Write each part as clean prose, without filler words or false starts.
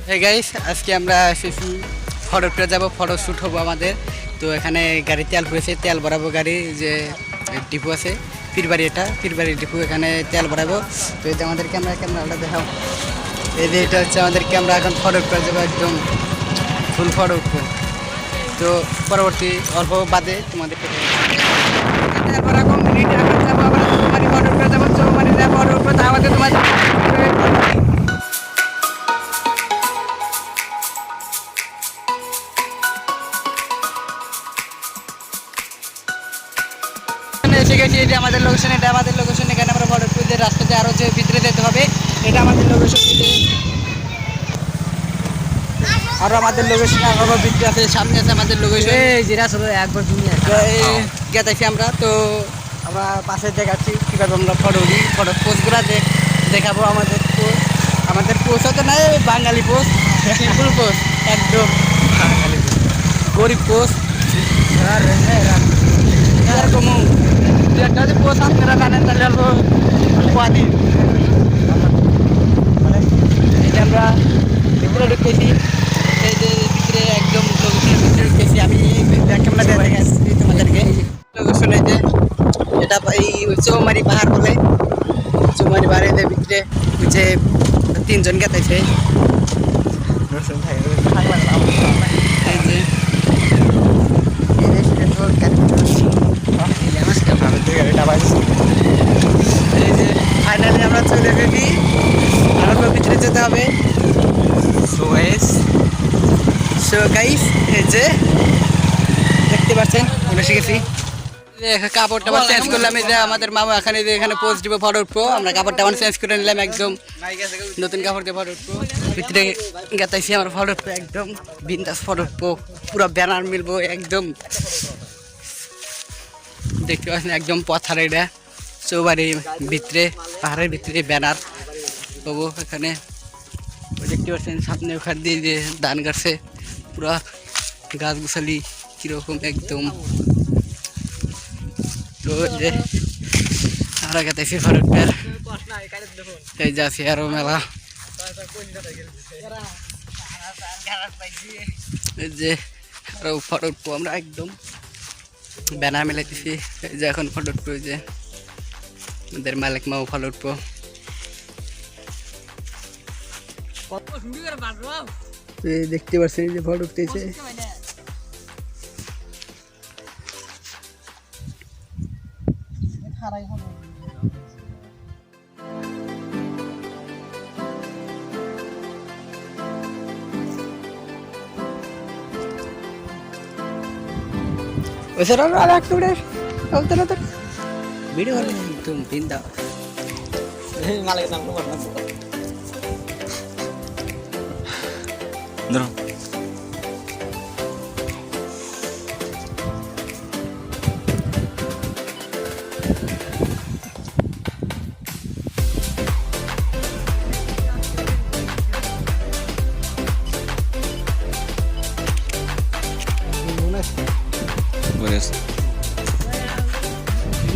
Hey guys, আজকে আমরা এসেছি ফটোটা যাব, ফটো শ্যুট হবো আমাদের। তো এখানে গাড়ি তেল পড়েছে, তেল ভরাবো। গাড়ি যে ডিপো আছে পীরবাড়ি, এটা পীরবাড়ি ডিপো, এখানে তেল ভরাবো। তো এই যে আমাদের ক্যামেরাটা দেখাও। এই যে এটা হচ্ছে আমাদের ক্যামেরা, এখন ফটো উঠতে যাবো, একদম ফুল ফটো উঠবো। তো পরবর্তী অল্প বাদে তোমাদেরকে তেল ভরা কমপ্লিট, এখন যাবো আবার চৌমারি ফটো উঠতে যাবো। চৌমারি যা ফটো উঠবো তা আমাদের তোমাদের এসে গেছি। এটা আমাদের লোকেশন, এটা আমাদের লোকেশন। এখানে আমরা ফটোপুরের রাস্তাতে আরও যে ভিতরে যেতে হবে, এটা আমাদের লোকেশন। আরও আমাদের লোকেশন আরও ভিতরে আছে, সামনে আছে আমাদের লোকেশন। যেটা ছিল একবার দুনিয়া গেছি আমরা। তো আমরা পাশে দেখাচ্ছি কীভাবে আমরা ফটো উঠি, ফটো পোস্টগুলো দেখাবো। আমাদের পোস্ট হতো না বাঙালি পোস্ট, সিম্পল পোস্ট, একদম বাঙালি পোস্ট, গরিব পোস্ট। এরকম একটা যদি পোস্ট আপনারা জানেন তাহলে অল্প দিন। এই যে আমরা ভিতরে ঢুকেছি, এই যে ভিতরে একদম লোকেশনের ভিতরে ঢুকেছি। আমি ক্যামেরা দিয়ে দেখাচ্ছি তোমাদেরকে লোকেশন। এই যে এটা এই চৌমারি পাহাড় বলে, চৌমারি পাহাড়ের ভিতরে যে তিনজন গেতেছে। এই যে এই যে ফাইনালি আমরা চলে এসেছি, আরো ভিতরে যেতে হবে। সো গাইস, এই যে দেখতে পাচ্ছেন আমরা শিখেছি। কাপড়টা আবার চেঞ্জ করলাম। এই যে আমাদের মামা এখানে পোস্ট দিব, ফটো উঠবো। আমরা কাপড়টা আবার চেঞ্জ করে নিলাম, একদম নতুন কাপড় দিয়ে ফটো উঠবো। ভিতরে গেতাইছি আমার ফটো উঠবো, একদম বিন্দাস ফটো উঠবো, পুরো ব্যানার মিলবো একদম। দেখতে পাচ্ছেন একদম পথার, এটা চৌবাড়ির ভিতরে, পাহাড়ের ভিতরে ব্যানার পাবো। এখানে দেখতে পাচ্ছেন সামনে ওখান দিয়ে যে ধান গাছে পুরা গাছ গোছালি কীরকম একদম। তো যে আমরা গেতেছি ফরকটার, এই যাচ্ছি আরো মেলা। এই যে আরো ফটো উঠবো আমরা, একদম ব্যানার মেলাইতেছি। এই যে এখন ফটো উঠবো, যে আমাদের মালিক মাও ফটো উঠবো। দেখতে পাচ্ছেন যে ফটো উঠতেছে। ভিডিও হলে একদম বিন্দা মালিকের নাম ধরো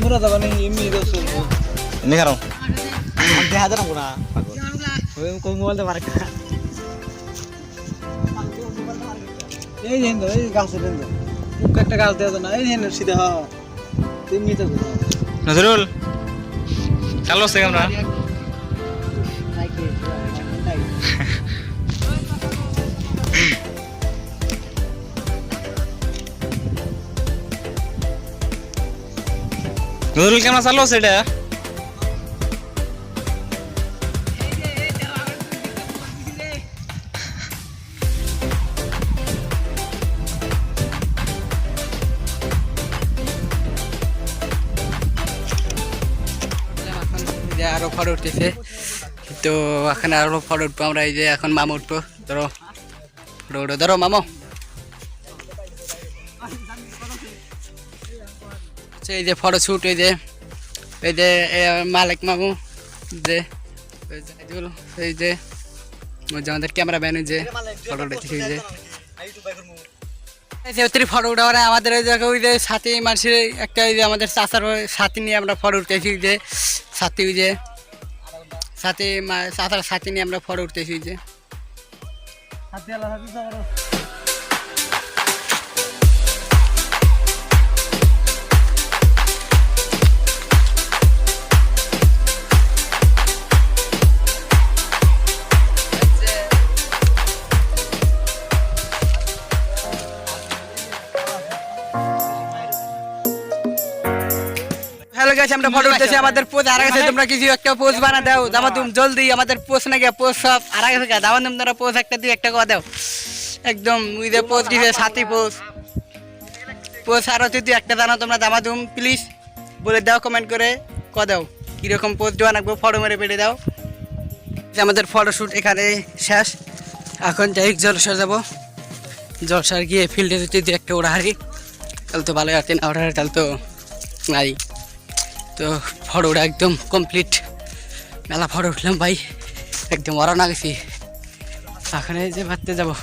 মুরা যাবা নেই এমনি দোষ এনে কারণ দেখা যায় না কোন মোবাইল মারে এই দেন এই গাছের দেন একটা গাছ দেওয়া না, এই দেন সিধা হ্যাঁ এমনি তো নজরুল চালো সে ক্যামেরা নজরুল ক্যামেরা চালো সেটা আরো ফটো উঠতেছে। তো এখানে আরো ফটো উঠবো আমরা। এই যে এখন মামা উঠবো, ধরো ফটো উঠো, ধরো মামা। এই যে ফটো শ্যুট, এই যে মালিক মামু, যে এই যে আমাদের ক্যামেরাম্যান, যে ফটো উঠেছে। এই যে ফটো উঠা আমাদের ওই যে সাথী মানুষের একটা, ওই যে আমাদের চাচার সাথী নিয়ে আমরা ফটো উঠতেছি। যে সাথী, ওই যে চাচার সাথী নিয়ে আমরা ফটো উঠতেছি। যে হাতে আলা হাতে যাবো হ্যালো গাইস, আমরা ফটো উঠতেছি, আমাদের পোজ হারা গেছে। তোমরা কিছু একটা পোজ বানা দাও, জামা তুমি জলদি, আমাদের পোজ না গিয়া পোজ সব হারা গেছে। দাও তোমরা পোজ একটা দুই একটা করে দাও, একদম উই দে পোজ দিবে সাথী পোজ পোজ আরো যদি একটা জানো তোমরা জামা তুম প্লিজ বলে দাও, কমেন্ট করে দাও কিরকম পোজ দেওয়া লাগবে, ফটো মেরে পেটে দাও। যে আমাদের ফটোশ্যুট এখানে শেষ, এখন যাই জলসার যাবো। জলসার গিয়ে ফিল্ডে যদি একটা ওরা হারি তাহলে তো ভালো আছে, না ওরা হারি তাহলে তো নাই। তো ফটোটা একদম কমপ্লিট, মেলা ফটো উঠলাম ভাই, একদম ওরা না গেছি। এখন এই যে বাড়তে যাবো,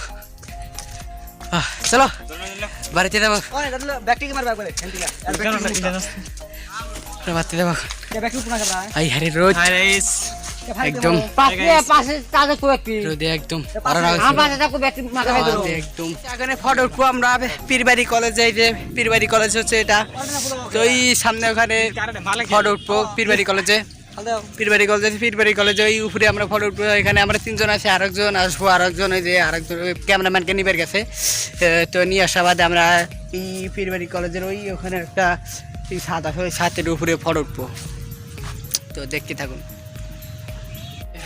চলো বাড়িতে যাবো, ব্যাগটি কি মারবে একবারে বাড়তে যাবো। ব্যাগটি পুনা করবা ভাই হারি রোদ হাই গাইস একদম পাশে তাদের খুব একটি রোদে একদম ওরা না গেছি। আমার এটা খুব একটি মাথা খাই দিল একদম এখানে ফটো উঠবো আমরা পীরবাড়ি কলেজে। এই যে পীরবাড়ি কলেজ হচ্ছে এটা, তো এই সামনে ওখানে ফটো উঠবো পীরবাড়ি কলেজে। পীরবাড়ি কলেজে ওই উপরে আমরা ফটো উঠবো। এখানে আমরা তিনজন আছি, আরেকজন আসবো, আরেকজন ওই যে আরেকজন ক্যামেরাম্যানকে নিবার গেছে, তো নিয়ে আসা বাদে আমরা এই পীরবাড়ি কলেজের ওই ওখানে একটা এই ছাদ আছে, ওই ছাদের উপরে ফটো উঠবো। তো দেখতে থাকুন।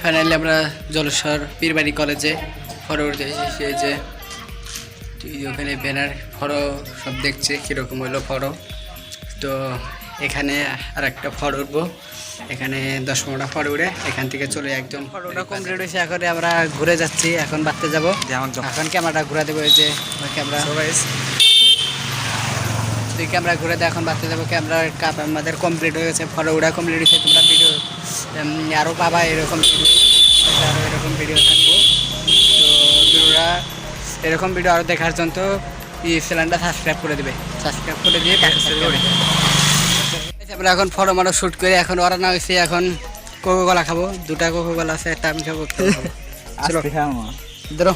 ফাইনালি আমরা জলেশ্বর পীরবাড়ি কলেজে ফটো উঠতে এসেছি। এই যে তুই ওখানে ব্যানার ফটো সব দেখছে কীরকম হলো ফটো। তো এখানে আর একটা ফটো উঠবো, এখানে 10-15টা ফটো উঠে এখান থেকে চলে একদম ফটোটা কমপ্লিট হয়েছে। এখন আমরা ঘুরে যাচ্ছি, এখন বাড়তে যাবো। এখন ক্যামেরাটা ঘুরে দেবো, এই যে ক্যামেরা তুই ক্যামেরা ঘুরে দেয়, এখন বাড়তে যাবো। ক্যামেরার কাপ আমাদের কমপ্লিট হয়ে গেছে, ফটো উঠা কমপ্লিট হয়েছে। তোমরা ভিডিও আরও পাবা এরকম ভিডিও, আরও এরকম ভিডিও থাকবো। তো ভিডিওটা এরকম ভিডিও আরও দেখার জন্য তো এই চ্যানেলটা সাবস্ক্রাইব করে দেবে, সাবস্ক্রাইব করে দিয়ে আমরা এখন ফটো মাটো শ্যুট করে এখন ওরা না হয়েছে। এখন কোকো কলা খাবো, 2টা কোকো কলা আছে, একটা আমি খাবো। চলো ধরো।